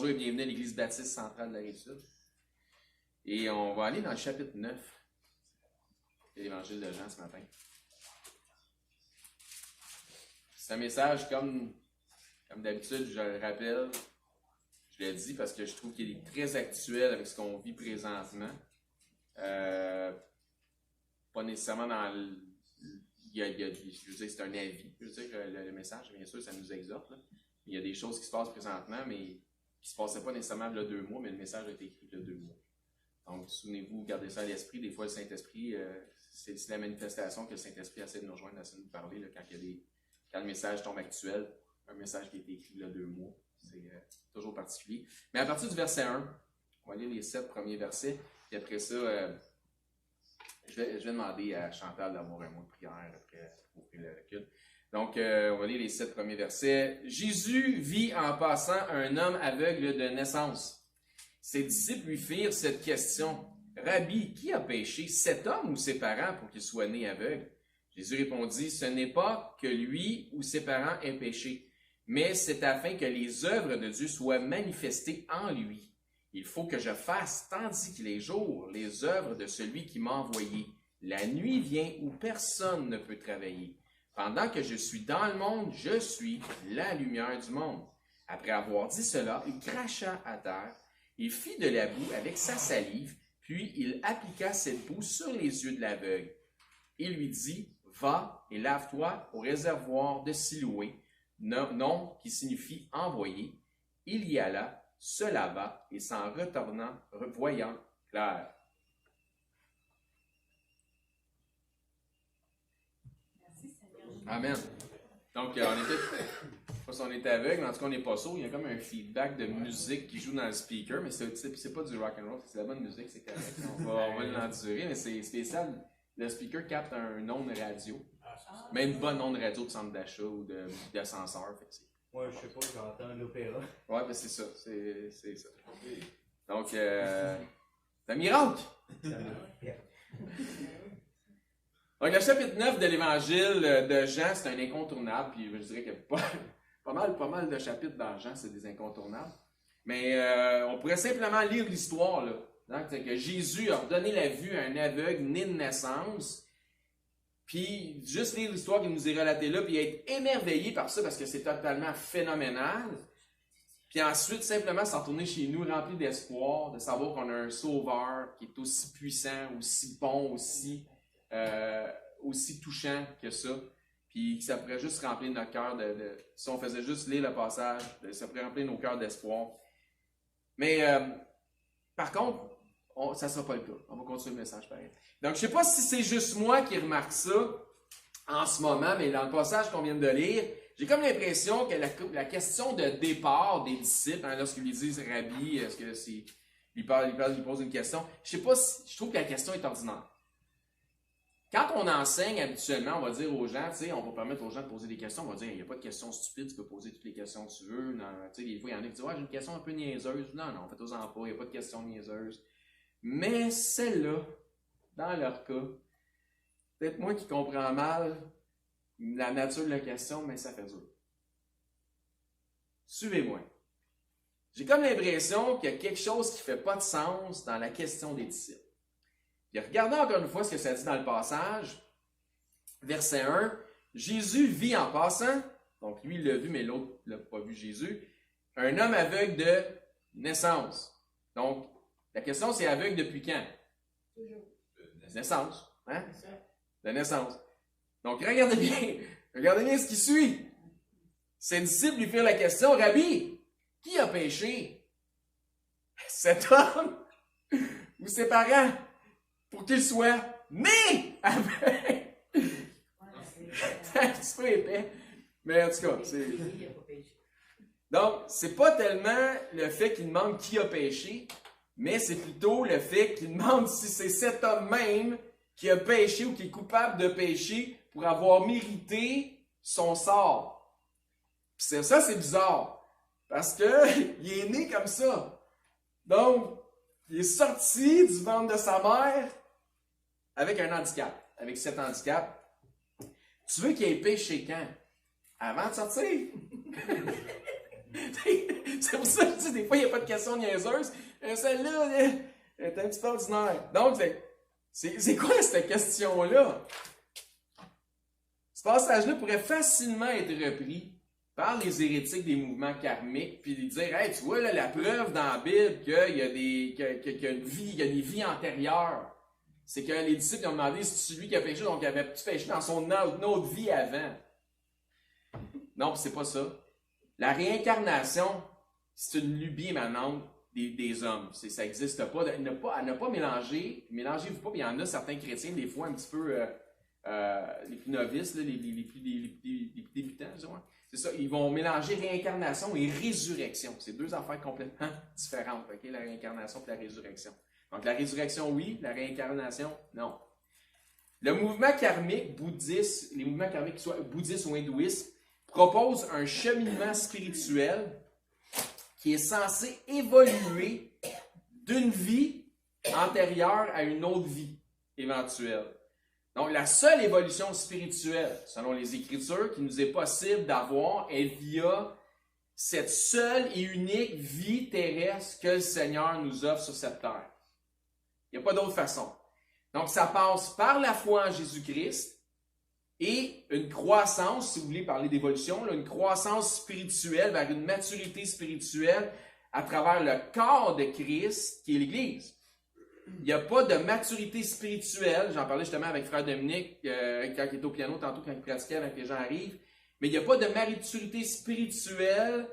Bonjour et bienvenue à l'Église baptiste centrale de la Rive-Sud. Et on va aller dans le chapitre 9 de l'Évangile de Jean ce matin. C'est un message comme d'habitude, je le rappelle, je le dis parce que je trouve qu'il est très actuel avec ce qu'on vit présentement. Pas nécessairement dans le... je veux dire, c'est un avis. Je veux dire, le message, bien sûr, ça nous exhorte. Là. Il y a des choses qui se passent présentement, mais qui ne se passaient pas nécessairement il y a 2 mois, mais le message a été écrit il y a 2 mois. Donc, souvenez-vous, gardez ça à l'esprit. Des fois, le Saint-Esprit, c'est la manifestation que le Saint-Esprit essaie de nous rejoindre, essaie de nous parler là, quand le message tombe actuel, un message qui a été écrit il y a 2 mois. C'est toujours particulier. Mais à partir du verset 1, on va lire les 7 premiers versets, puis après ça, je vais demander à Chantal d'avoir un mot de prière après pour ouvrir le culte. Donc, on va lire les 7 premiers versets. Jésus vit en passant un homme aveugle de naissance. Ses disciples lui firent cette question. Rabbi, qui a péché, cet homme ou ses parents pour qu'il soit né aveugle? Jésus répondit, ce n'est pas que lui ou ses parents aient péché, mais c'est afin que les œuvres de Dieu soient manifestées en lui. Il faut que je fasse, tandis qu'il est jour, les œuvres de celui qui m'a envoyé. La nuit vient où personne ne peut travailler. Pendant que je suis dans le monde, je suis la lumière du monde. Après avoir dit cela, il cracha à terre, il fit de la boue avec sa salive, puis il appliqua cette boue sur les yeux de l'aveugle. Il lui dit, va et lave-toi au réservoir de Siloé, nom qui signifie envoyé. Il y alla, se lava et s'en retournant, voyant clair. Amen. Donc, je ne sais pas si on est aveugle, mais en tout cas, on n'est pas sourd. Il y a comme un feedback de musique qui joue dans le speaker, mais c'est pas du rock and roll, c'est la bonne musique, c'est correct. On va l'endurer, mais c'est spécial. Le speaker capte un onde radio, mais une bonne onde radio de centre d'achat ou d'ascenseur. Moi, je sais pas, j'entends l'opéra. Ouais, ben c'est ça, c'est ça. Donc, c'est un miracle! Donc, le chapitre 9 de l'Évangile de Jean, c'est un incontournable, puis je dirais qu'il y a pas mal de chapitres dans Jean, c'est des incontournables. Mais on pourrait simplement lire l'histoire, là. Donc, que Jésus a redonné la vue à un aveugle né de naissance, puis juste lire l'histoire qui nous est relatée là, puis être émerveillé par ça, parce que c'est totalement phénoménal. Puis ensuite, simplement s'en retourner chez nous, rempli d'espoir, de savoir qu'on a un sauveur qui est aussi puissant, aussi bon, aussi touchant que ça, puis que ça pourrait juste remplir notre cœur si on faisait juste lire le passage, ça pourrait remplir nos cœurs d'espoir. Mais par contre, ça ne sera pas le cas. On va continuer le message pareil. Donc, je ne sais pas si c'est juste moi qui remarque ça en ce moment, mais dans le passage qu'on vient de lire, j'ai comme l'impression que la question de départ des disciples, lorsqu'ils lui disent « Rabbi », est-ce que c'est... Il pose une question. Je sais pas si... Je trouve que la question est ordinaire. Quand on enseigne habituellement, on va dire aux gens, tu sais, on va permettre aux gens de poser des questions, on va dire, il n'y a pas de questions stupides, tu peux poser toutes les questions que tu veux. Tu sais, des fois, il y en a qui disent, ouais, j'ai une question un peu niaiseuse. Non, faites-en pas, il n'y a pas de questions niaiseuses. Mais celle-là, dans leur cas, peut-être moi qui comprends mal la nature de la question, mais ça fait dur. Suivez-moi. J'ai comme l'impression qu'il y a quelque chose qui ne fait pas de sens dans la question des disciples. Puis regardez encore une fois ce que ça dit dans le passage. Verset 1. Jésus vit en passant. Donc lui, il l'a vu, mais l'autre ne l'a pas vu Jésus. Un homme aveugle de naissance. Donc, la question, c'est aveugle depuis quand? Toujours. De naissance. Hein? De naissance. Donc, regardez bien ce qui suit. Ses disciples lui firent la question, Rabbi, qui a péché? Cet homme ou ses parents? Pour qu'il soit né aveugle. C'est pas épais. Mais en tout cas, c'est... Donc, c'est pas tellement le fait qu'il demande qui a péché, mais c'est plutôt le fait qu'il demande si c'est cet homme même qui a péché ou qui est coupable de péché pour avoir mérité son sort. Puis ça, c'est bizarre. Parce que il est né comme ça. Donc, il est sorti du ventre de sa mère avec un handicap, avec cet handicap. Tu veux qu'il ait péché quand? Avant de sortir? C'est pour ça que je dis, des fois, il n'y a pas de questions niaiseuses. Celle-là, elle est un petit peu ordinaire. Donc, c'est quoi cette question-là? Ce passage-là pourrait facilement être repris par les hérétiques des mouvements karmiques, puis dire, hey, tu vois, là, la preuve dans la Bible qu'il y a qu'il y a une vie, il y a des vies antérieures. C'est que les disciples ont demandé si c'est lui qui a péché, donc il avait péché dans son autre vie avant. Non, c'est pas ça. La réincarnation, c'est une lubie maintenant des hommes. Ça n'existe pas. À ne pas mélanger. Mélangez-vous pas. Puis il y en a certains chrétiens, des fois, un petit peu les plus novices, là, les plus débutants, disons. C'est ça. Ils vont mélanger réincarnation et résurrection. C'est deux affaires complètement différentes. Okay? La réincarnation et la résurrection. Donc la résurrection, oui. La réincarnation, non. Le mouvement karmique bouddhiste, les mouvements karmiques, qu'ils soient bouddhistes ou hindouistes, propose un cheminement spirituel qui est censé évoluer d'une vie antérieure à une autre vie éventuelle. Donc, la seule évolution spirituelle, selon les Écritures, qui nous est possible d'avoir est via cette seule et unique vie terrestre que le Seigneur nous offre sur cette terre. Il n'y a pas d'autre façon. Donc, ça passe par la foi en Jésus-Christ, et une croissance, si vous voulez parler d'évolution, une croissance spirituelle vers une maturité spirituelle à travers le corps de Christ, qui est l'Église. Il n'y a pas de maturité spirituelle, j'en parlais justement avec Frère Dominique, quand il était au piano tantôt, quand il pratiquait avec les gens arrivent, mais il n'y a pas de maturité spirituelle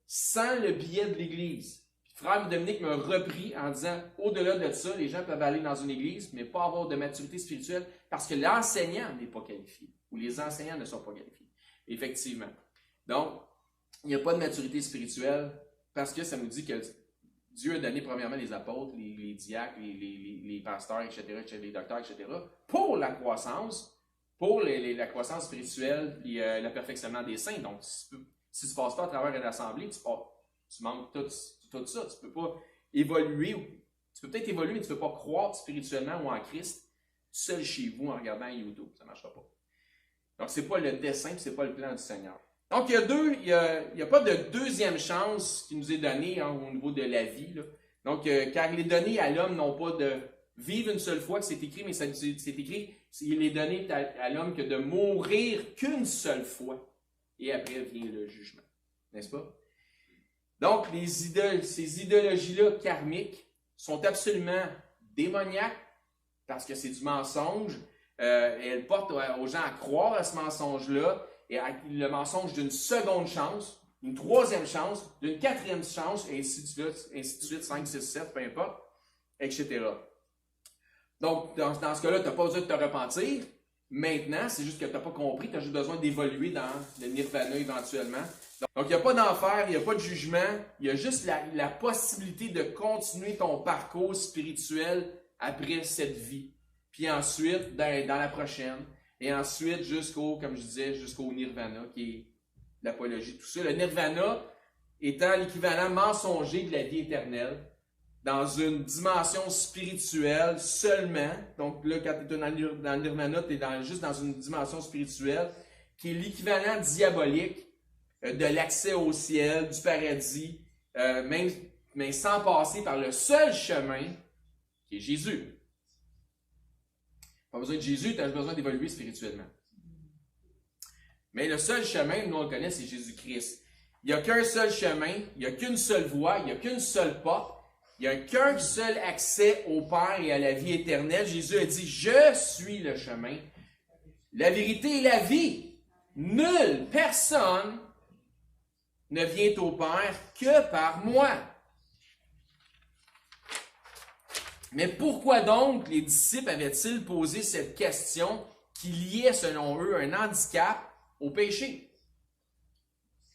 sans le biais de l'Église. Frère Dominique m'a repris en disant, au-delà de ça, les gens peuvent aller dans une église, mais pas avoir de maturité spirituelle parce que l'enseignant n'est pas qualifié, ou les enseignants ne sont pas qualifiés. Effectivement. Donc, il n'y a pas de maturité spirituelle parce que ça nous dit que Dieu a donné premièrement les apôtres, les diacres, les pasteurs, etc., les docteurs, etc., pour la croissance, la croissance spirituelle et le perfectionnement des saints. Donc, si tu ne passes pas à travers une assemblée, tu manques tout ça. Tu ne peux pas évoluer. Tu peux peut-être évoluer, mais tu ne peux pas croître spirituellement ou en Christ seul chez vous en regardant YouTube. Ça ne marchera pas. Donc, ce n'est pas le dessein, ce n'est pas le plan du Seigneur. Donc, il y a pas de deuxième chance qui nous est donnée au niveau de la vie. Là. Donc, car il est donné à l'homme non pas de vivre une seule fois, que c'est écrit, mais c'est écrit, il est donné à l'homme que de mourir qu'une seule fois. Et après vient le jugement. N'est-ce pas? Donc, ces idéologies-là karmiques sont absolument démoniaques parce que c'est du mensonge. Elles portent aux gens à croire à ce mensonge-là et le mensonge d'une seconde chance, une troisième chance, d'une quatrième chance, et ainsi de suite, 5, 6, 7, peu importe, etc. Donc, dans ce cas-là, tu n'as pas besoin de te repentir. Maintenant, c'est juste que tu n'as pas compris, tu as juste besoin d'évoluer dans le nirvana éventuellement. Donc, il n'y a pas d'enfer, il n'y a pas de jugement, il y a juste la possibilité de continuer ton parcours spirituel après cette vie. Puis ensuite, dans la prochaine. Et ensuite, comme je disais, jusqu'au nirvana, qui est l'apologie de tout ça. Le nirvana étant l'équivalent mensonger de la vie éternelle, dans une dimension spirituelle seulement. Donc là, quand tu es dans le nirvana, tu es juste dans une dimension spirituelle, qui est l'équivalent diabolique de l'accès au ciel, du paradis, mais sans passer par le seul chemin, qui est Jésus. Pas besoin de Jésus, tu as besoin d'évoluer spirituellement. Mais le seul chemin, nous on le connaît, c'est Jésus-Christ. Il n'y a qu'un seul chemin, il n'y a qu'une seule voie, il n'y a qu'une seule porte, il n'y a qu'un seul accès au Père et à la vie éternelle. Jésus a dit, je suis le chemin, la vérité et la vie. Nulle personne ne vient au Père que par moi. Mais pourquoi donc les disciples avaient-ils posé cette question qui liait, selon eux, un handicap au péché?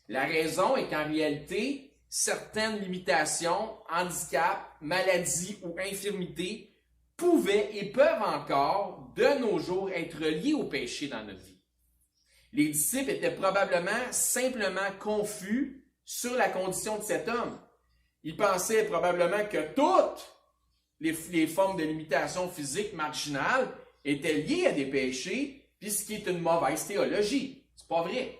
La raison est qu'en réalité, certaines limitations, handicaps, maladies ou infirmités pouvaient et peuvent encore, de nos jours, être liées au péché dans notre vie. Les disciples étaient probablement simplement confus sur la condition de cet homme. Ils pensaient probablement que toutes les formes de limitation physique marginale étaient liées à des péchés, puis ce qui est une mauvaise théologie. C'est pas vrai.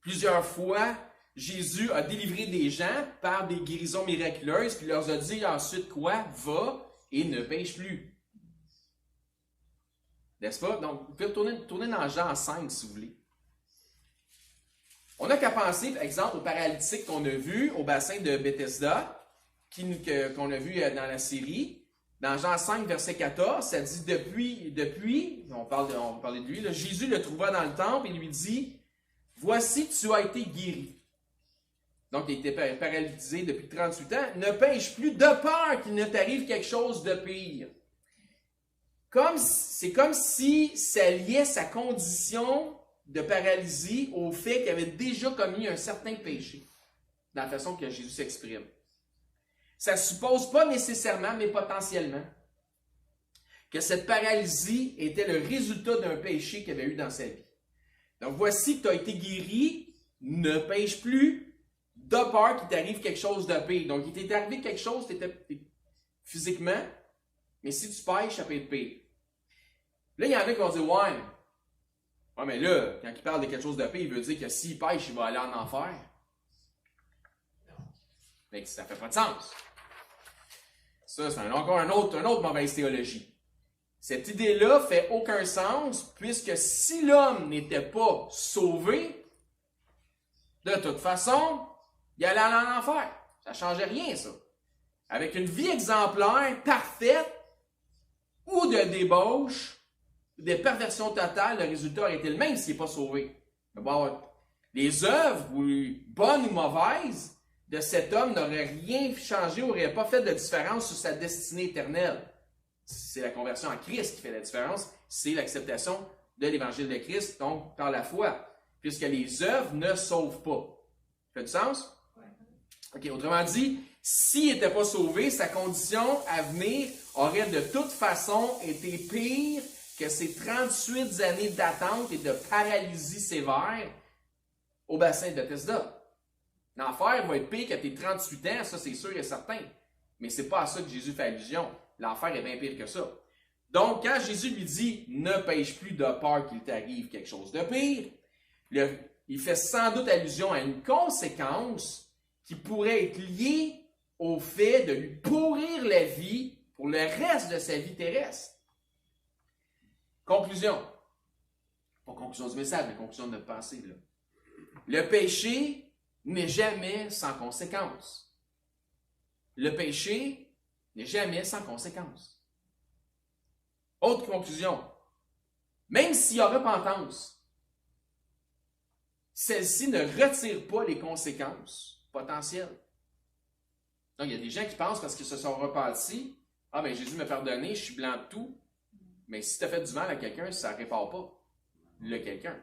Plusieurs fois, Jésus a délivré des gens par des guérisons miraculeuses, puis leur a dit ensuite quoi? Va et ne pêche plus. N'est-ce pas? Donc, vous pouvez tourner dans Jean 5 si vous voulez. On n'a qu'à penser, par exemple, au paralytique qu'on a vu au bassin de Bethesda, qu'on a vu dans la série. Dans Jean 5, verset 14, ça dit depuis, on va parler de lui, là, Jésus le trouva dans le temple et lui dit, « Voici, tu as été guéri. » Donc, il était paralysé depuis 38 ans. « Ne pêche plus de peur qu'il ne t'arrive quelque chose de pire. » C'est comme si ça liait sa condition de paralysie au fait qu'il avait déjà commis un certain péché, dans la façon que Jésus s'exprime. Ça ne suppose pas nécessairement, mais potentiellement, que cette paralysie était le résultat d'un péché qu'il avait eu dans sa vie. Donc, voici que tu as été guéri, ne pêche plus, de peur qu'il t'arrive quelque chose de pire. Donc, il t'est arrivé quelque chose physiquement, mais si tu pêches, ça peut être pire. Là, il y en a qui vont dire, ouais, mais là, quand il parle de quelque chose de pire, il veut dire que s'il pêche, il va aller en enfer. Mais ça ne fait pas de sens. Ça, c'est encore une autre mauvaise théologie. Cette idée-là ne fait aucun sens, puisque si l'homme n'était pas sauvé, de toute façon, il allait aller en enfer. Ça ne changeait rien, ça. Avec une vie exemplaire, parfaite, ou de débauche, des perversions totales, le résultat aurait été le même s'il n'est pas sauvé. Bon, les œuvres, bonnes ou mauvaises, de cet homme n'auraient rien changé, n'auraient pas fait de différence sur sa destinée éternelle. C'est la conversion en Christ qui fait la différence, c'est l'acceptation de l'évangile de Christ, donc par la foi, puisque les œuvres ne sauvent pas. Ça fait du sens? OK, autrement dit, s'il n'était pas sauvé, sa condition à venir aurait de toute façon été pire que ces 38 années d'attente et de paralysie sévère au bassin de Bethesda. L'enfer va être pire que tes 38 ans, ça c'est sûr et certain. Mais ce n'est pas à ça que Jésus fait allusion. L'enfer est bien pire que ça. Donc, quand Jésus lui dit « Ne pêche plus de peur qu'il t'arrive quelque chose de pire », il fait sans doute allusion à une conséquence qui pourrait être liée au fait de lui pourrir la vie pour le reste de sa vie terrestre. Conclusion. Pas conclusion du message, mais conclusion de notre pensée. Là. Le péché n'est jamais sans conséquence. Le péché n'est jamais sans conséquence. Autre conclusion. Même s'il y a repentance, celle-ci ne retire pas les conséquences potentielles. Donc, il y a des gens qui pensent parce qu'ils se sont repentis, « Ah, ben Jésus m'a pardonné, je suis blanc de tout. » Mais si tu as fait du mal à quelqu'un, ça ne répare pas le quelqu'un.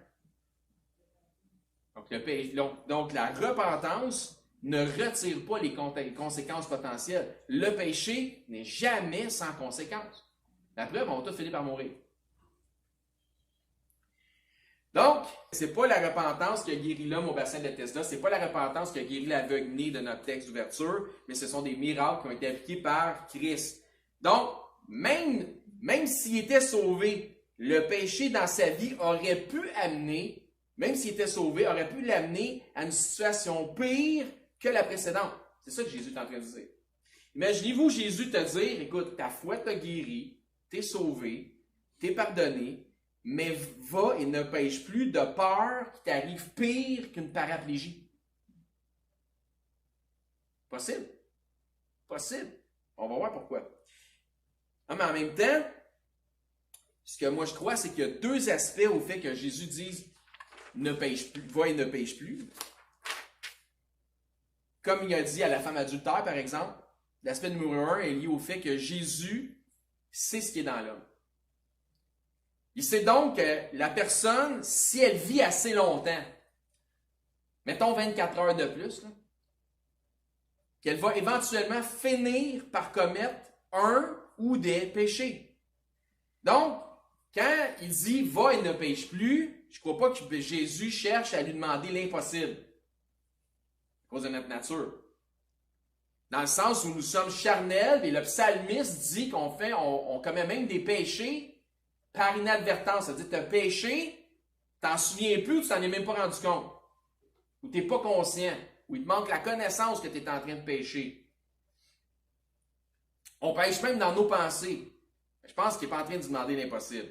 Donc, la repentance ne retire pas les conséquences potentielles. Le péché n'est jamais sans conséquence. La preuve, on va tous finir par mourir. Donc, ce n'est pas la repentance qui a guéri l'homme au bassin de Bethesda, ce n'est pas la repentance qui a guéri l'aveugle-né de notre texte d'ouverture, mais ce sont des miracles qui ont été appliqués par Christ. Donc, même s'il était sauvé, le péché dans sa vie aurait pu amener, même s'il était sauvé, aurait pu l'amener à une situation pire que la précédente. C'est ça que Jésus est en train de dire. Imaginez-vous Jésus te dire, écoute, ta foi t'a guéri, t'es sauvé, t'es pardonné, mais va et ne pêche plus de peur qu'il t'arrive pire qu'une paraplégie. Possible. Possible. On va voir pourquoi. Ah, mais en même temps, ce que moi je crois, c'est qu'il y a deux aspects au fait que Jésus dise ne pêche plus, va et ne pêche plus. Comme il a dit à la femme adultère, par exemple, l'aspect numéro 1 est lié au fait que Jésus sait ce qui est dans l'homme. Il sait donc que la personne, si elle vit assez longtemps, mettons 24 heures de plus, là, qu'elle va éventuellement finir par commettre un ou des péchés. Donc, quand il dit « va et ne pêche plus », je ne crois pas que Jésus cherche à lui demander l'impossible à cause de notre nature. Dans le sens où nous sommes charnels, et le psalmiste dit on commet même des péchés par inadvertance. C'est-à-dire que tu as péché, tu t'en souviens plus, tu t'en es même pas rendu compte. ou tu n'es pas conscient, ou il te manque la connaissance que tu es en train de pécher. On pêche même dans nos pensées. Je pense qu'il n'est pas en train de demander l'impossible.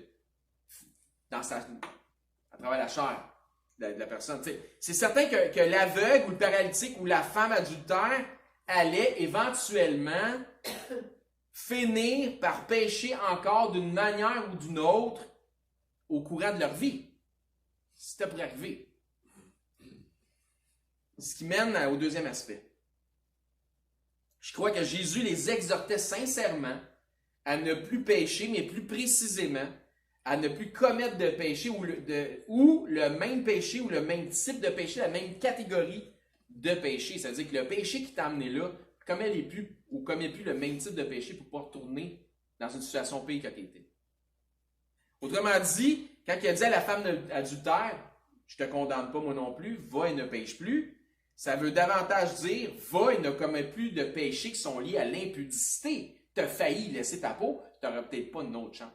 À travers la chair de la personne. C'est certain que l'aveugle ou le paralytique ou la femme adultère allait éventuellement finir par pécher encore d'une manière ou d'une autre au courant de leur vie. C'était pour arriver. Ce qui mène au deuxième aspect. Je crois que Jésus les exhortait sincèrement à ne plus pécher, mais plus précisément à ne plus commettre de péché ou le même péché ou le même type de péché, la même catégorie de péché. C'est-à-dire que le péché qui t'a amené là, commet plus le même type de péché pour ne pas retourner dans une situation pire que tu étais. Autrement dit, quand il a dit à la femme adultère, je ne te condamne pas moi non plus, va et ne pêche plus, ça veut davantage dire, va et ne commets plus de péchés qui sont liés à l'impudicité. Tu as failli laisser ta peau, tu n'auras peut-être pas une autre chance.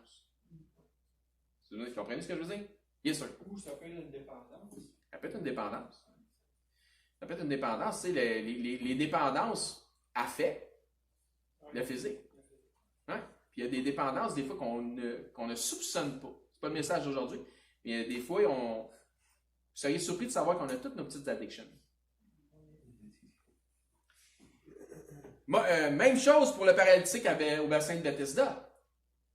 Vous comprenez ce que je veux dire? Bien sûr. Ou ça peut être une dépendance. Ça peut être une dépendance. Ça peut être une dépendance. Tu sais, les dépendances affectent le physique. Hein? Puis il y a des dépendances, des fois, qu'on ne soupçonne pas. C'est pas le message d'aujourd'hui. Mais des fois, vous seriez surpris de savoir qu'on a toutes nos petites addictions. Même chose pour le paralytique au bassin de Bethesda.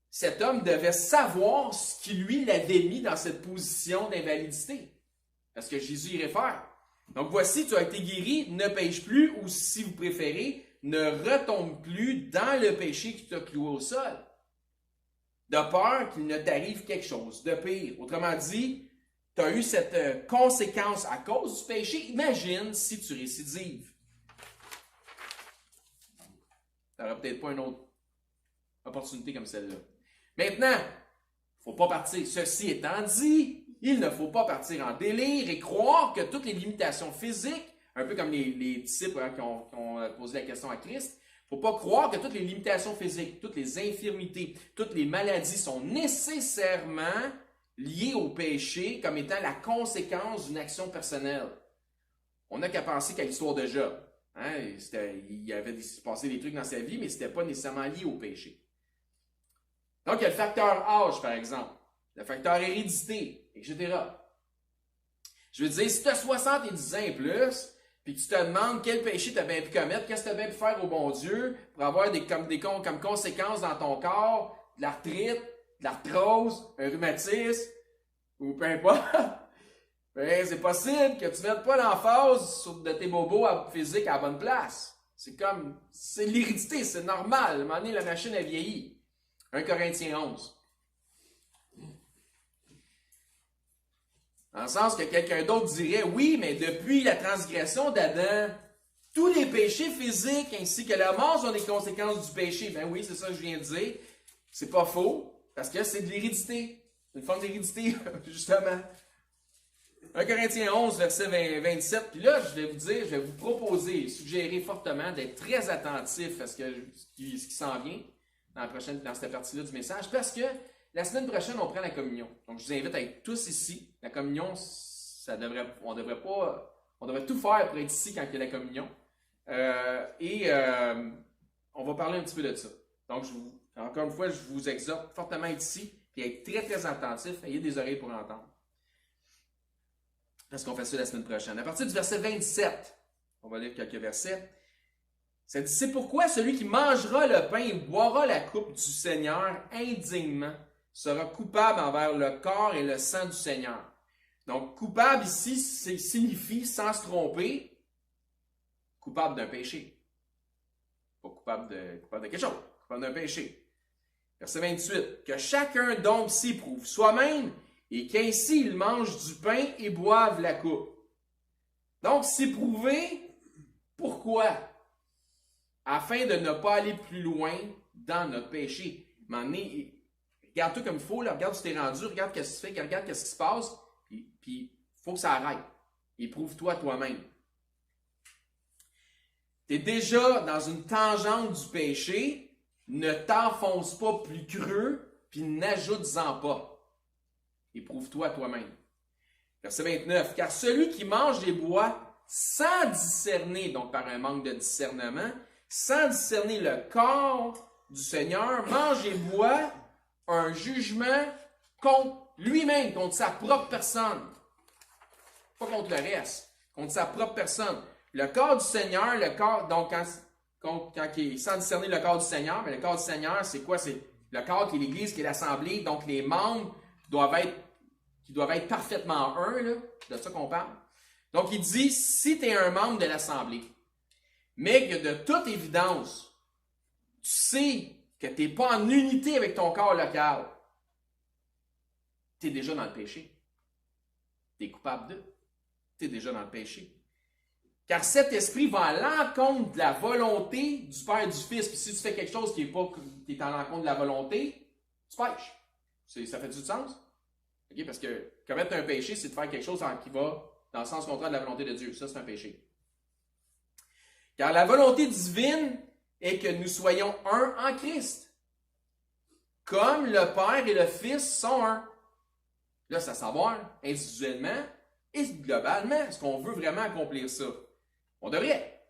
Cet homme devait savoir ce qui lui l'avait mis dans cette position d'invalidité. Parce que Jésus y réfère. Donc voici, tu as été guéri, ne pêche plus, ou si vous préférez, ne retombe plus dans le péché qui t'a cloué au sol. De peur qu'il ne t'arrive quelque chose de pire. Autrement dit, tu as eu cette conséquence à cause du péché. Imagine si tu récidives. Tu n'auras peut-être pas une autre opportunité comme celle-là. Maintenant, il ne faut pas partir. Ceci étant dit, il ne faut pas partir en délire et croire que toutes les limitations physiques, un peu comme les disciples qui ont posé la question à Christ, il ne faut pas croire que toutes les limitations physiques, toutes les infirmités, toutes les maladies sont nécessairement liées au péché comme étant la conséquence d'une action personnelle. On n'a qu'à penser qu'à l'histoire de Job. Hein, il avait passé des trucs dans sa vie, mais ce n'était pas nécessairement lié au péché. Donc, il y a le facteur âge, par exemple, le facteur hérédité, etc. Je veux dire, si tu as 70 ans et plus, puis que tu te demandes quel péché tu as bien pu commettre, qu'est-ce que tu as bien pu faire au bon Dieu pour avoir comme conséquences dans ton corps, de l'arthrite, de l'arthrose, un rhumatisme, ou peu importe, ben, c'est possible que tu ne mettes pas l'emphase de tes bobos physiques à la bonne place. C'est l'hérédité, c'est normal. À un moment donné, la machine a vieilli. 1 Corinthiens 11. Dans le sens que quelqu'un d'autre dirait, oui, mais depuis la transgression d'Adam, tous les péchés physiques ainsi que la mort sont des conséquences du péché. Ben oui, c'est ça que je viens de dire. C'est pas faux, parce que c'est de l'hérédité. C'est une forme d'hérédité, justement. 1 Corinthiens 11, verset 27. Puis là, je vais vous proposer, suggérer fortement d'être très attentif à ce qui s'en vient dans cette partie-là du message, parce que la semaine prochaine, on prend la communion. Donc, je vous invite à être tous ici. La communion, on devrait tout faire pour être ici quand il y a la communion. On va parler un petit peu de ça. Donc, encore une fois, je vous exhorte fortement à être ici et à être très, très attentif. Ayez des oreilles pour entendre. Parce qu'on fait ça la semaine prochaine. À partir du verset 27, on va lire quelques versets. Ça dit, c'est pourquoi celui qui mangera le pain et boira la coupe du Seigneur indignement sera coupable envers le corps et le sang du Seigneur. Donc, coupable ici signifie, sans se tromper, coupable d'un péché. Pas coupable de quelque chose, coupable d'un péché. Verset 28, que chacun donc s'éprouve soi-même et qu'ainsi il mange du pain et boive la coupe. Donc, s'éprouver, pourquoi? Afin de ne pas aller plus loin dans notre péché. À un moment donné, regarde-toi comme il faut, là, regarde où tu t'es rendu, regarde ce que tu fais, regarde ce qui se passe, puis il faut que ça arrête. Éprouve-toi toi-même. Tu es déjà dans une tangente du péché, ne t'enfonce pas plus creux, puis n'ajoute-en pas. Éprouve-toi toi-même. Verset 29. Car celui qui mange et boit sans discerner, donc par un manque de discernement, sans discerner le corps du Seigneur, mange et boit un jugement contre lui-même, contre sa propre personne. Pas contre le reste, contre sa propre personne. Le corps du Seigneur, le corps, donc quand il est sans discerner le corps du Seigneur, mais le corps du Seigneur, c'est quoi? C'est le corps qui est l'Église, qui est l'Assemblée, donc les membres qui doivent être parfaitement un, là, de ça qu'on parle. Donc il dit, si tu es un membre de l'Assemblée, mais que de toute évidence, tu sais que tu n'es pas en unité avec ton corps local, tu es déjà dans le péché. Tu es coupable d'eux. Tu es déjà dans le péché. Car cet esprit va à l'encontre de la volonté du Père et du Fils. Puis si tu fais quelque chose qui est en l'encontre de la volonté, tu pêches. Ça fait du sens? Okay? Parce que commettre un péché, c'est de faire quelque chose qui va dans le sens contraire de la volonté de Dieu. Ça, c'est un péché. Car la volonté divine est que nous soyons un en Christ. Comme le Père et le Fils sont un. Là, c'est à savoir, individuellement et globalement, est-ce qu'on veut vraiment accomplir ça? On devrait.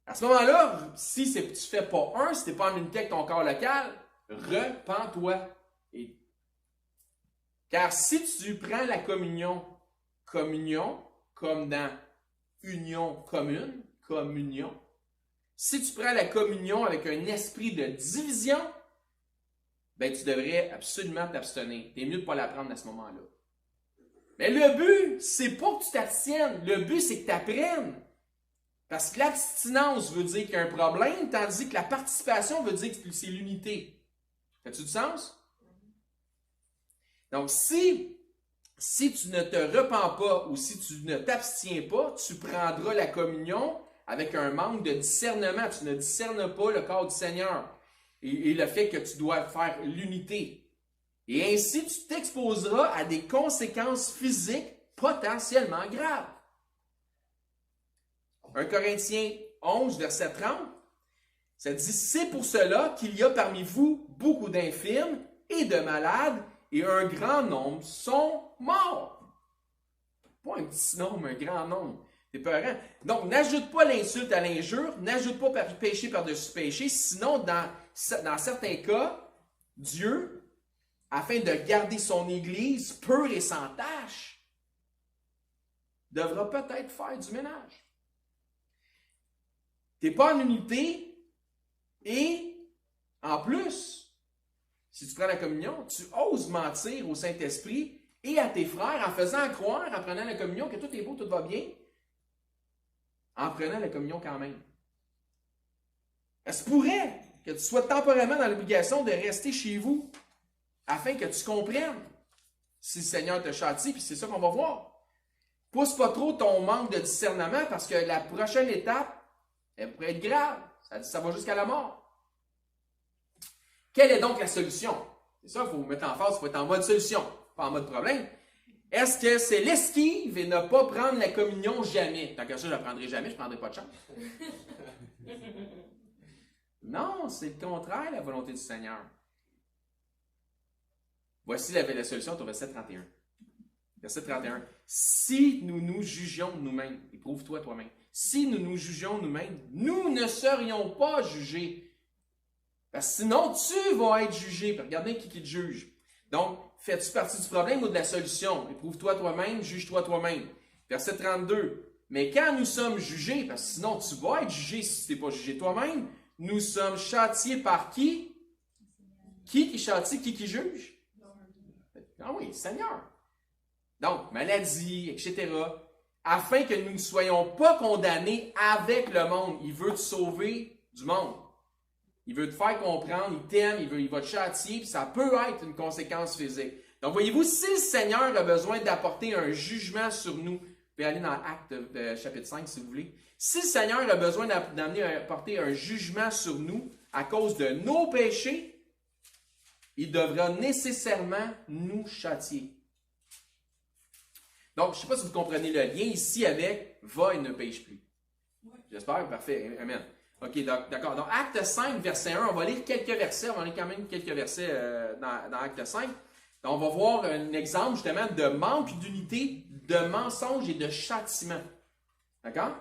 À ce moment-là, si tu ne fais pas un, si tu n'es pas en unité avec ton corps local, repens-toi. Car si tu prends la communion comme dans union commune, communion, si tu prends la communion avec un esprit de division, ben tu devrais absolument t'abstenir. Tu es mieux de ne pas la prendre à ce moment-là. Mais le but, c'est pas que tu t'abstiennes. Le but, c'est que tu apprennes. Parce que l'abstinence veut dire qu'il y a un problème, tandis que la participation veut dire que c'est l'unité. Fait-tu du sens? Donc, si tu ne te repens pas ou si tu ne t'abstiens pas, tu prendras la communion avec un manque de discernement. Tu ne discernes pas le corps du Seigneur et le fait que tu dois faire l'unité. Et ainsi, tu t'exposeras à des conséquences physiques potentiellement graves. 1 Corinthiens 11, verset 30, ça dit « C'est pour cela qu'il y a parmi vous beaucoup d'infirmes et de malades, et un grand nombre sont morts. » Pas un petit nombre, un grand nombre. C'est peurant. Donc, n'ajoute pas l'insulte à l'injure, n'ajoute pas péché par-dessus péché, sinon, dans certains cas, Dieu, afin de garder son Église pure et sans tache, devra peut-être faire du ménage. Tu n'es pas en unité et, en plus, si tu prends la communion, tu oses mentir au Saint-Esprit et à tes frères en faisant croire, en prenant la communion, que tout est beau, tout va bien, en prenant la communion quand même. Ça se pourrait que tu sois temporairement dans l'obligation de rester chez vous afin que tu comprennes si le Seigneur te châtie, puis c'est ça qu'on va voir. Pousse pas trop ton manque de discernement parce que la prochaine étape, elle pourrait être grave. Ça va jusqu'à la mort. Quelle est donc la solution? C'est ça, il faut mettre en face, il faut être en mode solution, pas en mode problème. Est-ce que c'est l'esquive et ne pas prendre la communion jamais? Tant que ça, je ne la prendrai jamais, je ne prendrai pas de chance. Non, c'est le contraire, la volonté du Seigneur. Voici la solution au verset 31. Verset 31. Si nous nous jugions nous-mêmes, éprouve-toi toi-même, si nous nous jugions nous-mêmes, nous ne serions pas jugés. Parce que sinon, tu vas être jugé. Regardez qui te juge. Donc, fais-tu partie du problème ou de la solution? Éprouve-toi toi-même, juge-toi toi-même. Verset 32. Mais quand nous sommes jugés, parce que sinon tu vas être jugé si tu n'es pas jugé toi-même, nous sommes châtiés par qui? Qui châtie? Qui juge? Ah oui, Seigneur. Donc, maladie, etc. Afin que nous ne soyons pas condamnés avec le monde. Il veut te sauver du monde. Il veut te faire comprendre, il t'aime, il va te châtier, puis ça peut être une conséquence physique. Donc, voyez-vous, si le Seigneur a besoin d'apporter un jugement sur nous, vous pouvez aller dans Actes chapitre 5 si vous voulez. Si le Seigneur a besoin d'apporter un jugement sur nous à cause de nos péchés, il devra nécessairement nous châtier. Donc, je ne sais pas si vous comprenez le lien ici avec « va et ne pêche plus ». J'espère, parfait, amen. OK, d'accord. Donc, Acte 5, verset 1, on va lire quelques versets, on va lire quand même quelques versets dans Acte 5. Donc, on va voir un exemple justement de manque d'unité de mensonges et de châtiments. D'accord?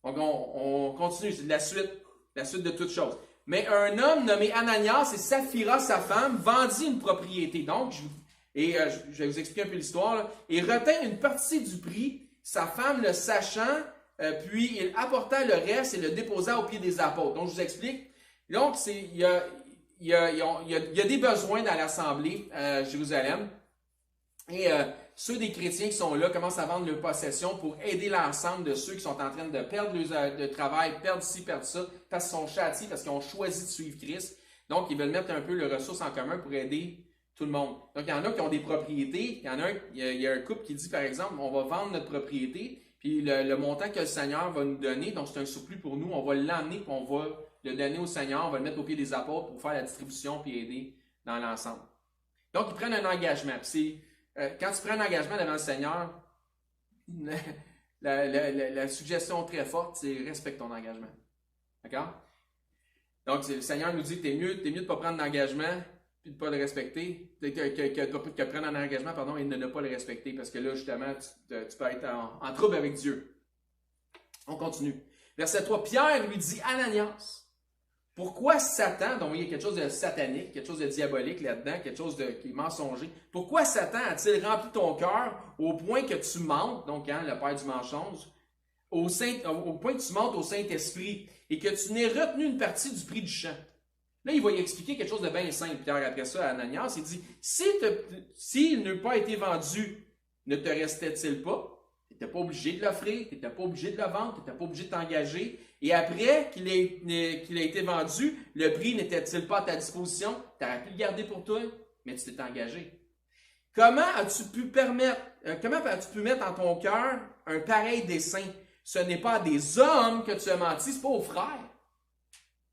Donc, on continue, c'est la suite de toutes choses. Mais un homme nommé Ananias et Saphira, sa femme, vendit une propriété. Donc, je vais vous expliquer un peu l'histoire, là. Et retint une partie du prix, sa femme le sachant, puis il apporta le reste et le déposa au pied des apôtres. Donc, je vous explique. Donc, il y a des besoins dans l'assemblée à Jérusalem. Et ceux des chrétiens qui sont là commencent à vendre leurs possessions pour aider l'ensemble de ceux qui sont en train de perdre leur travail, perdre ci, perdre ça, parce qu'ils sont châtiés, parce qu'ils ont choisi de suivre Christ. Donc, ils veulent mettre un peu leurs ressources en commun pour aider tout le monde. Donc, il y en a qui ont des propriétés. Il y a un couple qui dit, par exemple, on va vendre notre propriété, puis le montant que le Seigneur va nous donner, donc c'est un surplus pour nous, on va l'emmener, puis on va le donner au Seigneur, on va le mettre au pied des apôtres pour faire la distribution, puis aider dans l'ensemble. Donc, ils prennent un engagement. Puis quand tu prends un engagement devant le Seigneur, la suggestion très forte, c'est respecte ton engagement. D'accord? Donc, le Seigneur nous dit, t'es mieux de ne pas prendre d'engagement puis de ne pas le respecter, que prendre un engagement, pardon, et de ne pas le respecter, parce que là, justement, tu peux être en trouble avec Dieu. On continue. Verset 3, Pierre lui dit, Ananias, pourquoi Satan, donc il y a quelque chose de satanique, quelque chose de diabolique là-dedans, quelque chose qui est mensonger, pourquoi Satan a-t-il rempli ton cœur au point que tu mentes, donc le père du mensonge, au point que tu mentes au Saint-Esprit et que tu n'aies retenu une partie du prix du champ? Là, il va y expliquer quelque chose de bien simple, Pierre, après ça, à Ananias. Il dit, s'il n'a pas été vendu, ne te restait-il pas? Tu n'étais pas obligé de l'offrir, tu n'étais pas obligé de le vendre, tu n'étais pas obligé de t'engager. Et après qu'il a été vendu, le prix n'était-il pas à ta disposition? Tu aurais pu le garder pour toi, mais tu t'es engagé. Comment as-tu pu mettre en ton cœur un pareil dessein? Ce n'est pas à des hommes que tu as menti, ce n'est pas aux frères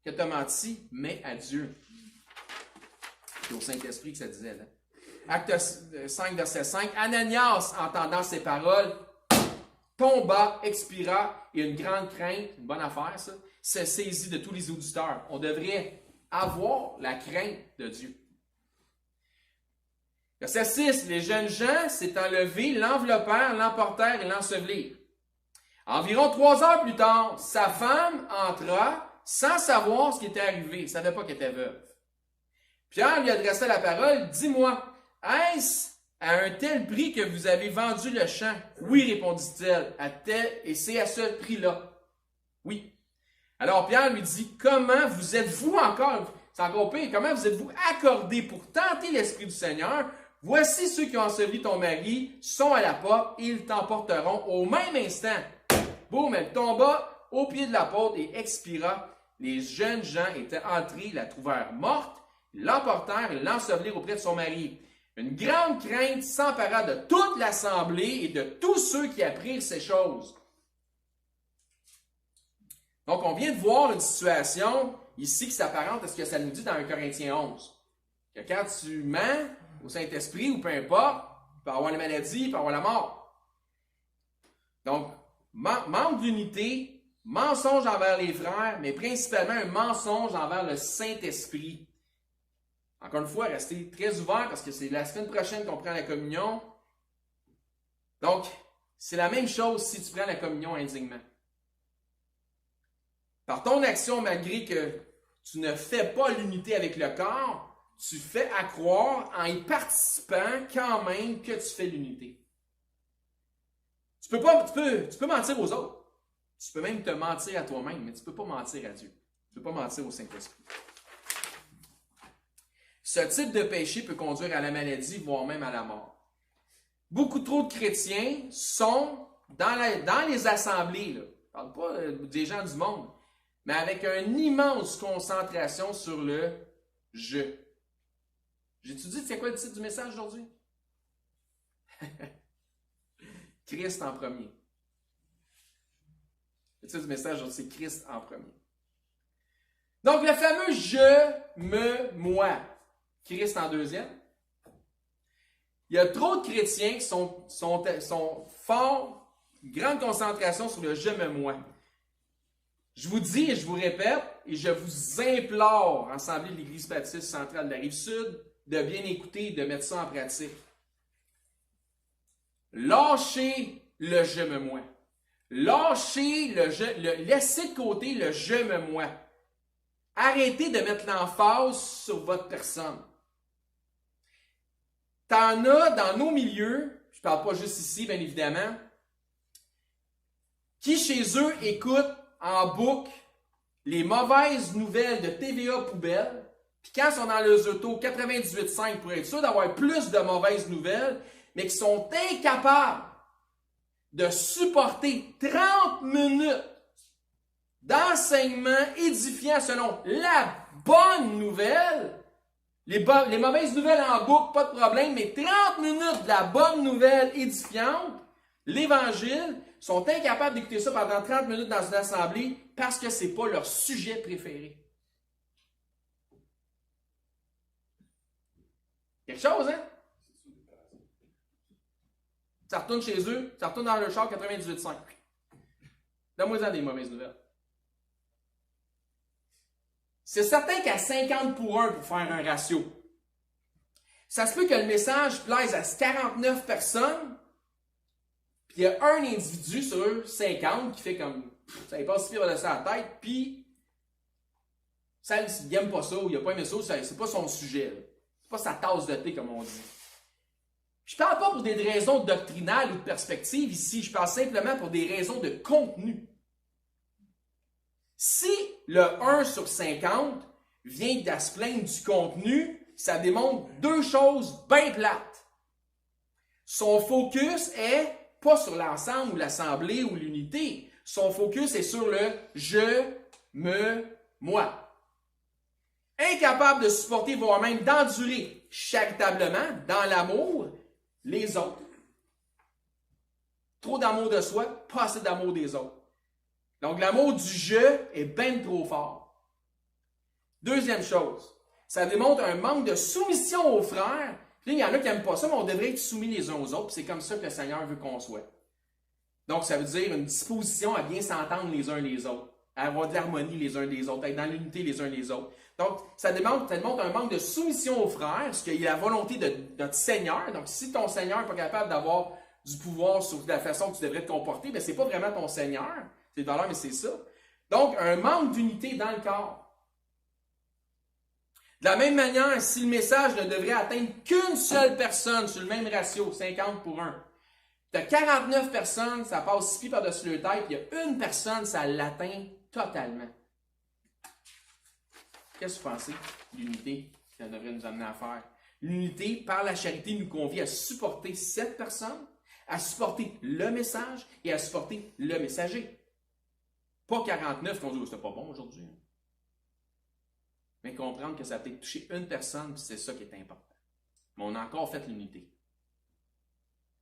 que tu as menti, mais à Dieu. C'est au Saint-Esprit que ça disait là. Acte 5, verset 5. Ananias, entendant ces paroles, tomba, expira, et une grande crainte, une bonne affaire ça, se saisit de tous les auditeurs. On devrait avoir la crainte de Dieu. Verset 6. Les jeunes gens s'étant levés, l'enveloppèrent, l'emportèrent et l'ensevelirent. Environ 3 heures plus tard, sa femme entra sans savoir ce qui était arrivé. Elle ne savait pas qu'elle était veuve. Pierre lui adressa la parole. Dis-moi, est-ce à un tel prix que vous avez vendu le champ? Oui, répondit-elle, à tel, et c'est à ce prix-là. Oui. Alors Pierre lui dit, comment vous êtes-vous encore, c'est encore pire, comment vous êtes-vous accordé pour tenter l'Esprit du Seigneur? Voici ceux qui ont enseveli ton mari, sont à la porte, et ils t'emporteront au même instant. Boum, elle tomba au pied de la porte et expira. Les jeunes gens étaient entrés, la trouvèrent morte, l'emportèrent et l'ensevelirent auprès de son mari. Une grande crainte s'empara de toute l'assemblée et de tous ceux qui apprirent ces choses. Donc, on vient de voir une situation ici qui s'apparente à ce que ça nous dit dans 1 Corinthiens 11. Que quand tu mens au Saint-Esprit ou peu importe, il peut y avoir la maladie, il peut y avoir la mort. Donc, manque d'unité, mensonge envers les frères, mais principalement un mensonge envers le Saint-Esprit. Encore une fois, restez très ouverts parce que c'est la semaine prochaine qu'on prend la communion. Donc, c'est la même chose si tu prends la communion indignement. Par ton action, malgré que tu ne fais pas l'unité avec le corps, tu fais à croire en y participant quand même que tu fais l'unité. Tu peux mentir aux autres. Tu peux même te mentir à toi-même, mais tu ne peux pas mentir à Dieu. Tu ne peux pas mentir au Saint-Esprit. Ce type de péché peut conduire à la maladie, voire même à la mort. Beaucoup trop de chrétiens sont dans les assemblées, là. Je ne parle pas des gens du monde, mais avec une immense concentration sur le « je ». J'ai-tu dit, c'est quoi le titre du message aujourd'hui? Christ en premier. Le titre du message aujourd'hui, c'est Christ en premier. Donc, le fameux « je, me, moi ». Christ en deuxième. Il y a trop de chrétiens qui sont forts, grande concentration sur le « je me moi ». Je vous dis et je vous répète, et je vous implore, Assemblée de l'Église baptiste centrale de la Rive-Sud, de bien écouter et de mettre ça en pratique. Lâchez le je me moi. Lâchez laissez de côté le je me moi. Arrêtez de mettre l'emphase sur votre personne. T'en as dans nos milieux, je ne parle pas juste ici, bien évidemment, qui chez eux écoutent en boucle les mauvaises nouvelles de TVA Poubelle, puis quand ils sont dans leurs autos 98.5 pour être sûr d'avoir plus de mauvaises nouvelles, mais qui sont incapables de supporter 30 minutes d'enseignement édifiant selon la bonne nouvelle. Les mauvaises nouvelles en boucle, pas de problème, mais 30 minutes de la bonne nouvelle édifiante, l'Évangile, sont incapables d'écouter ça pendant 30 minutes dans une assemblée parce que ce n'est pas leur sujet préféré. Quelque chose, hein? Ça retourne chez eux, ça retourne dans le char 98.5. Donne-moi-en des mauvaises nouvelles. C'est certain qu'à 50 pour 1 pour faire un ratio, ça se peut que le message plaise à 49 personnes, puis il y a un individu sur 50 qui fait comme, ça n'est pas si pire de ça à la tête, puis ça, il n'aime pas ça, ou il n'a pas aimé ça, c'est pas son sujet. C'est pas sa tasse de thé, comme on dit. Je ne parle pas pour des raisons doctrinales ou de perspective ici, je parle simplement pour des raisons de contenu. Si le 1 sur 50 vient de se plaindre du contenu, ça démontre deux choses bien plates. Son focus est pas sur l'ensemble ou l'assemblée ou l'unité. Son focus est sur le je, me, moi. Incapable de supporter, voire même d'endurer charitablement, dans l'amour, les autres. Trop d'amour de soi, pas assez d'amour des autres. Donc, l'amour du je est bien trop fort. Deuxième chose, ça démontre un manque de soumission aux frères. Puis, il y en a qui n'aiment pas ça, mais on devrait être soumis les uns aux autres. Puis c'est comme ça que le Seigneur veut qu'on soit. Donc, ça veut dire une disposition à bien s'entendre les uns les autres, à avoir de l'harmonie les uns des autres, à être dans l'unité les uns les autres. Donc, ça démontre un manque de soumission aux frères, ce qu'il y a la volonté de notre Seigneur. Donc, si ton Seigneur n'est pas capable d'avoir du pouvoir sur la façon que tu devrais te comporter, bien, ce n'est pas vraiment ton Seigneur. C'est de valeur, mais c'est ça. Donc, un manque d'unité dans le corps. De la même manière, si le message ne devrait atteindre qu'une seule personne sur le même ratio, 50 pour 1, tu as 49 personnes, ça passe 6 pieds par-dessus le tête, puis il y a une personne, ça l'atteint totalement. Qu'est-ce que vous pensez de l'unité que ça devrait nous amener à faire? L'unité, par la charité, nous convie à supporter cette personne, à supporter le message et à supporter le messager. Pas 49 qu'on dit oh, c'était pas bon aujourd'hui. Mais comprendre que ça a peut-être touché une personne, puis c'est ça qui est important. Mais on a encore fait l'unité.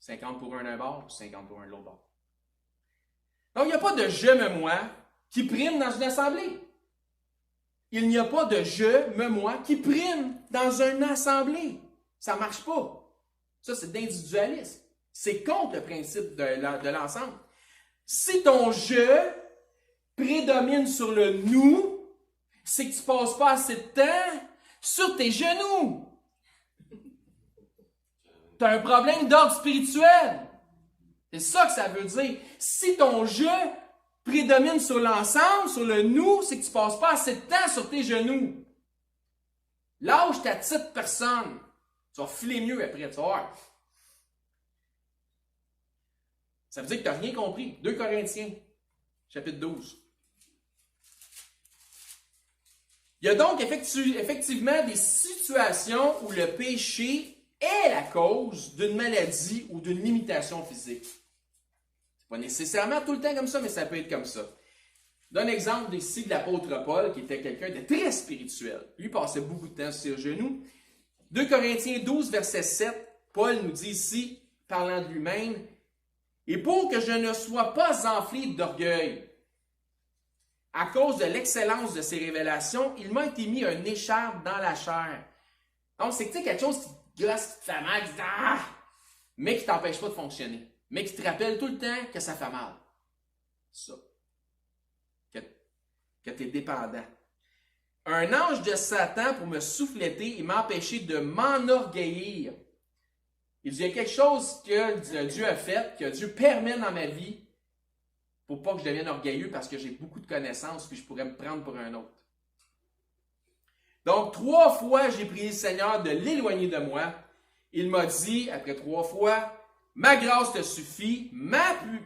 50 pour un d'un bord, puis 50 pour un de l'autre bord. Donc, il n'y a pas de je me moi qui prime dans une assemblée. Il n'y a pas de je me moi qui prime dans une assemblée. Ça ne marche pas. Ça, c'est d'individualisme. C'est contre le principe de l'ensemble. Si ton je prédomine sur le nous, c'est que tu ne passes pas assez de temps sur tes genoux. Tu as un problème d'ordre spirituel. C'est ça que ça veut dire. Si ton je prédomine sur l'ensemble, sur le nous, c'est que tu ne passes pas assez de temps sur tes genoux. Lâche ta petite personne. Tu vas filer mieux après, tu vas voir. Ça veut dire que tu n'as rien compris. 2 Corinthiens, chapitre 12. Il y a donc effectivement des situations où le péché est la cause d'une maladie ou d'une limitation physique. Ce n'est pas nécessairement tout le temps comme ça, mais ça peut être comme ça. Je donne l'exemple ici de l'apôtre Paul, qui était quelqu'un de très spirituel. Lui passait beaucoup de temps sur ses genoux. 2 Corinthiens 12, verset 7, Paul nous dit ici, parlant de lui-même, « Et pour que je ne sois pas enflé d'orgueil, à cause de l'excellence de ses révélations, il m'a été mis un écharpe dans la chair. » Donc, c'est quelque chose qui gosse, qui te fait mal, mais qui ne t'empêche pas de fonctionner. Mais qui te rappelle tout le temps que ça fait mal. Ça. Que tu es dépendant. Un ange de Satan pour me souffletter et m'empêcher de m'enorgueillir. Il dit, il y a quelque chose que Dieu a fait, que Dieu permet dans ma vie pour pas que je devienne orgueilleux parce que j'ai beaucoup de connaissances puis je pourrais me prendre pour un autre. Donc, 3 fois, j'ai prié le Seigneur de l'éloigner de moi. Il m'a dit, après 3 fois, ma grâce te suffit,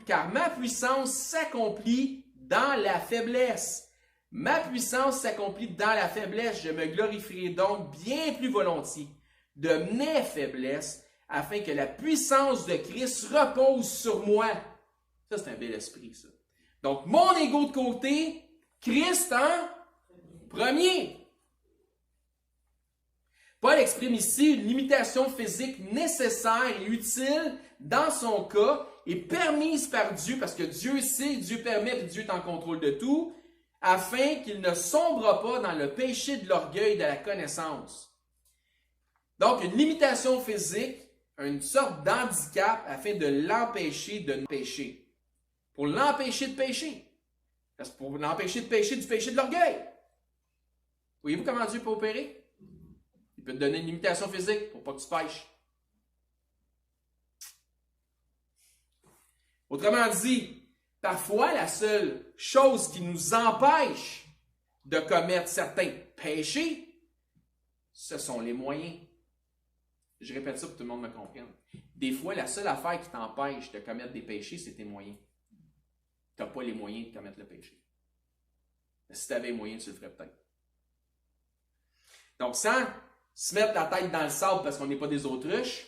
car ma puissance s'accomplit dans la faiblesse. Ma puissance s'accomplit dans la faiblesse. Je me glorifierai donc bien plus volontiers de mes faiblesses, afin que la puissance de Christ repose sur moi. Ça, c'est un bel esprit, ça. Donc, mon ego de côté, Christ en premier. Paul exprime ici une limitation physique nécessaire et utile dans son cas et permise par Dieu, parce que Dieu sait, Dieu permet, et Dieu est en contrôle de tout, afin qu'il ne sombre pas dans le péché de l'orgueil et de la connaissance. Donc, une limitation physique, une sorte d'handicap afin de l'empêcher de pécher. Pour l'empêcher de pécher. Parce que pour l'empêcher de pécher du péché de l'orgueil. Voyez-vous comment Dieu peut opérer? Il peut te donner une limitation physique pour pas que tu pêches. Autrement dit, parfois la seule chose qui nous empêche de commettre certains péchés, ce sont les moyens. Je répète ça pour que tout le monde me comprenne. Des fois, la seule affaire qui t'empêche de commettre des péchés, c'est tes moyens. Tu n'as pas les moyens de commettre le péché. Mais si tu avais les moyens, tu le ferais peut-être. Donc, sans se mettre la tête dans le sable parce qu'on n'est pas des autruches,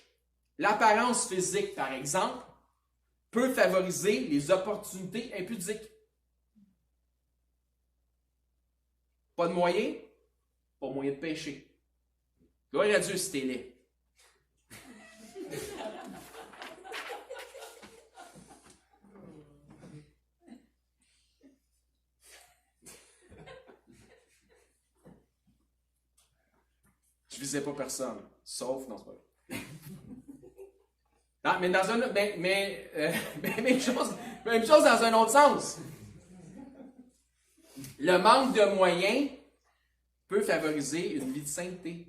l'apparence physique, par exemple, peut favoriser les opportunités impudiques. Pas de moyens, pas moyen de pécher. Gloire à Dieu si t'es laid. Je visais pas personne, sauf, non, c'est pas vrai. Non, mais dans un même chose dans un autre sens. Le manque de moyens peut favoriser une vie de sainteté.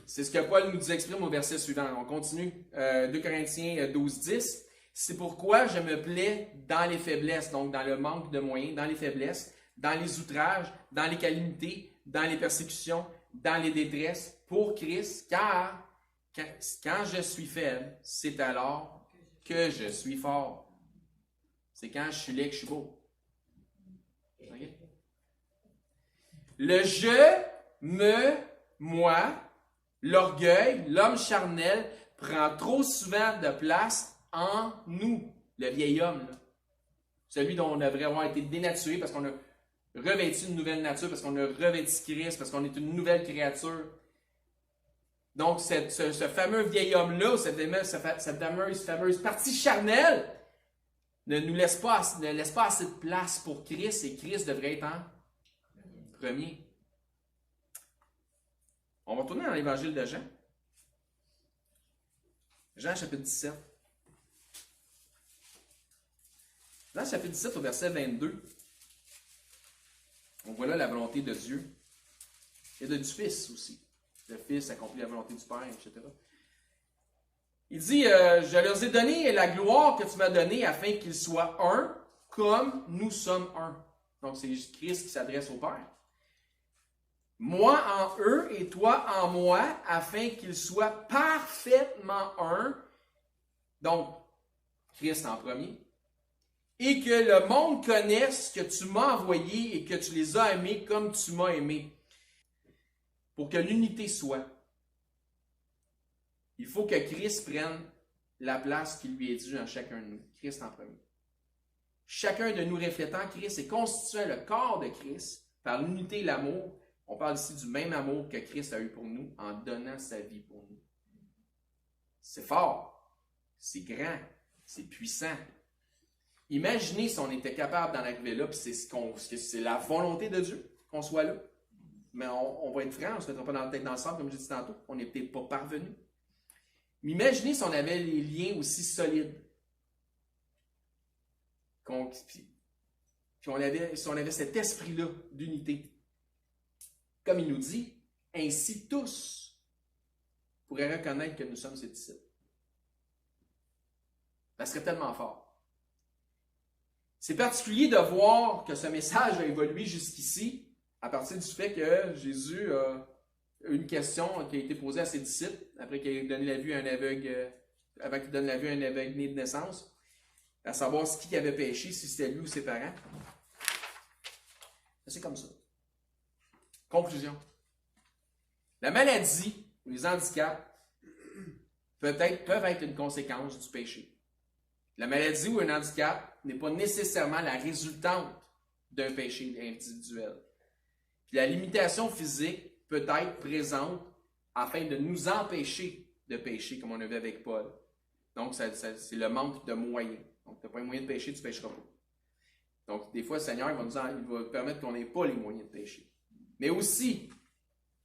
C'est ce que Paul nous exprime au verset suivant. On continue. 2 Corinthiens 12, 10. C'est pourquoi je me plais dans les faiblesses, donc dans le manque de moyens, dans les faiblesses, dans les outrages, dans les calamités, dans les persécutions, dans les détresses, pour Christ, car quand je suis faible, c'est alors que je suis fort. C'est quand je suis laid que je suis beau. Okay? Le je, moi, l'orgueil, l'homme charnel, prend trop souvent de place en nous, le vieil homme. Là. Celui dont on devrait avoir été dénaturé parce qu'on a revêtu une nouvelle nature, parce qu'on a revêtu Christ, parce qu'on est une nouvelle créature. Donc, ce fameux vieil homme-là, cette fameuse partie charnelle, ne laisse pas assez de place pour Christ, et Christ devrait être en premier. On va retourner dans l'évangile de Jean. Jean chapitre 17. Jean chapitre 17 au verset 22. On voit là la volonté de Dieu et du Fils aussi. Le Fils accomplit la volonté du Père, etc. Il dit, je leur ai donné la gloire que tu m'as donnée afin qu'ils soient un comme nous sommes un. Donc c'est Christ qui s'adresse au Père. Moi en eux et toi en moi, afin qu'ils soient parfaitement un. Donc, Christ en premier. Et que le monde connaisse que tu m'as envoyé et que tu les as aimés comme tu m'as aimé. Pour que l'unité soit. Il faut que Christ prenne la place qui lui est due en chacun de nous. Christ en premier. Chacun de nous reflétant Christ et constituant le corps de Christ par l'unité et l'amour. On parle ici du même amour que Christ a eu pour nous en donnant sa vie pour nous. C'est fort, c'est grand, c'est puissant. Imaginez si on était capable d'en arriver là, puis c'est la volonté de Dieu qu'on soit là. Mais on va être franc, on ne se mettra pas dans la tête dans le sable, comme je dit tantôt. On n'est peut-être pas parvenu. Mais imaginez si on avait les liens aussi solides. Puis si on avait cet esprit-là d'unité. Comme il nous dit, ainsi tous pourrait reconnaître que nous sommes ses disciples. Ça serait tellement fort. C'est particulier de voir que ce message a évolué jusqu'ici à partir du fait que Jésus a une question qui a été posée à ses disciples après qu'il ait donné la vue à un aveugle, avant qu'il donne la vue à un aveugle né de naissance, à savoir qui avait péché, si c'était lui ou ses parents. C'est comme ça. Conclusion. La maladie ou les handicaps peuvent être une conséquence du péché. La maladie ou un handicap n'est pas nécessairement la résultante d'un péché individuel. Puis la limitation physique peut être présente afin de nous empêcher de pécher, comme on a vu avec Paul. Donc, c'est le manque de moyens. Donc, tu n'as pas les moyens de pécher, tu ne pécheras pas. Donc, des fois, le Seigneur il va permettre qu'on n'ait pas les moyens de pécher. Mais aussi,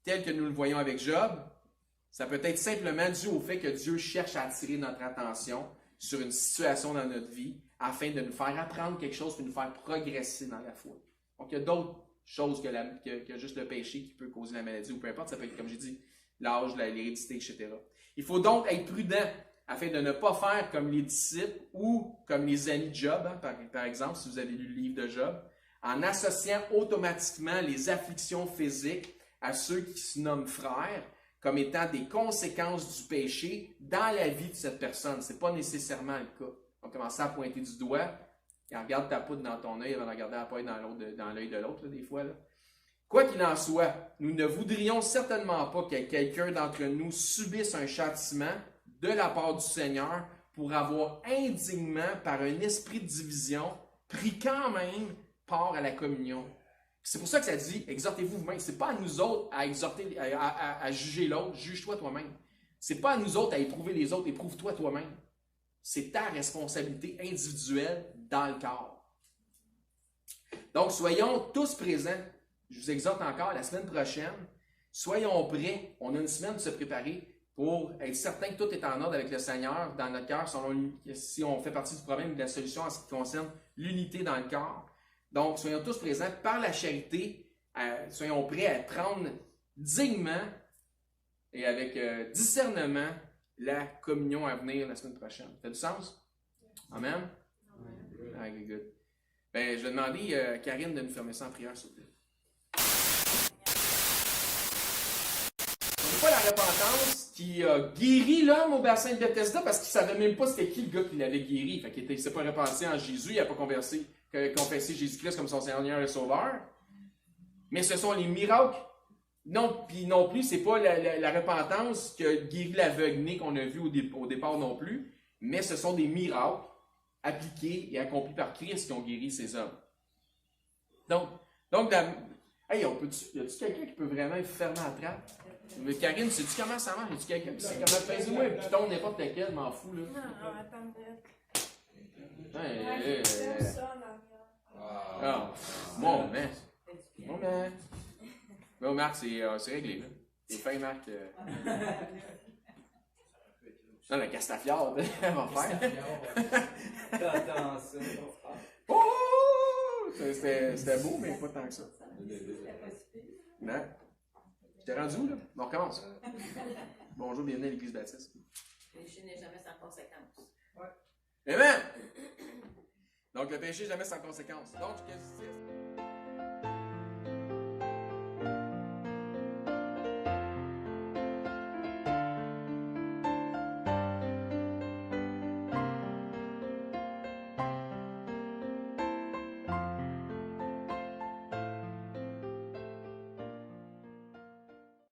tel que nous le voyons avec Job, ça peut être simplement dû au fait que Dieu cherche à attirer notre attention sur une situation dans notre vie afin de nous faire apprendre quelque chose et de nous faire progresser dans la foi. Donc, il y a d'autres choses que juste le péché qui peut causer la maladie ou peu importe. Ça peut être, comme j'ai dit, l'âge, l'hérédité, etc. Il faut donc être prudent afin de ne pas faire comme les disciples ou comme les amis de Job, hein, par exemple, si vous avez lu le livre de Job, en associant automatiquement les afflictions physiques à ceux qui se nomment frères, comme étant des conséquences du péché dans la vie de cette personne. Ce n'est pas nécessairement le cas. On commence à pointer du doigt, et regarde ta poudre dans ton œil avant de regarder la poudre dans l'œil de l'autre, des fois. Là. Quoi qu'il en soit, nous ne voudrions certainement pas que quelqu'un d'entre nous subisse un châtiment de la part du Seigneur pour avoir indignement, par un esprit de division, pris quand même part à la communion. C'est pour ça que ça dit, exhortez-vous vous-même. Ce n'est pas à nous autres à exhorter, à juger l'autre, juge-toi toi-même. Ce n'est pas à nous autres à éprouver les autres, éprouve-toi toi-même. C'est ta responsabilité individuelle dans le corps. Donc, soyons tous présents. Je vous exhorte encore la semaine prochaine. Soyons prêts. On a une semaine de se préparer pour être certain que tout est en ordre avec le Seigneur dans notre cœur, si on fait partie du problème de la solution en ce qui concerne l'unité dans le corps. Donc, soyons tous présents par la charité, soyons prêts à prendre dignement et avec discernement la communion à venir la semaine prochaine. Ça fait du sens? Amen? Okay, good. Ben, je vais demander à Karine de nous fermer ça en prière, s'il vous plaît. C'est pas la repentance qui a guéri l'homme au bassin de Bethesda parce qu'il ne savait même pas c'était qui le gars qui l'avait guéri. Fait qu'il ne s'est pas repenti en Jésus, il n'a pas confessé Jésus-Christ comme son Seigneur et Sauveur. Mais ce sont les miracles. Non, puis non plus, c'est pas la repentance qui a guéri l'aveugle-né qu'on a vu au départ non plus, mais ce sont des miracles appliqués et accomplis par Christ qui ont guéri ces hommes. Donc hey, y a-tu quelqu'un qui peut vraiment fermer la trappe? Karine, sais-tu comment ça marche? Y a-tu quelqu'un qui sait comment faire? Dis-moi un piton n'importe lequel, m'en fous, là. Non, attendez. Bon, mais Marc, c'est réglé, là. C'est fin, Marc. Non, la Castafiore, elle va faire. T'entends ça. Oh! C'était beau, mais pas tant que ça. Non. T'es rendu où, là? On recommence. Bonjour, bienvenue à l'Église baptiste. Le péché n'est jamais sans conséquence. Amen! Donc, le péché n'est jamais sans conséquence. Donc, qu'est-ce que c'est?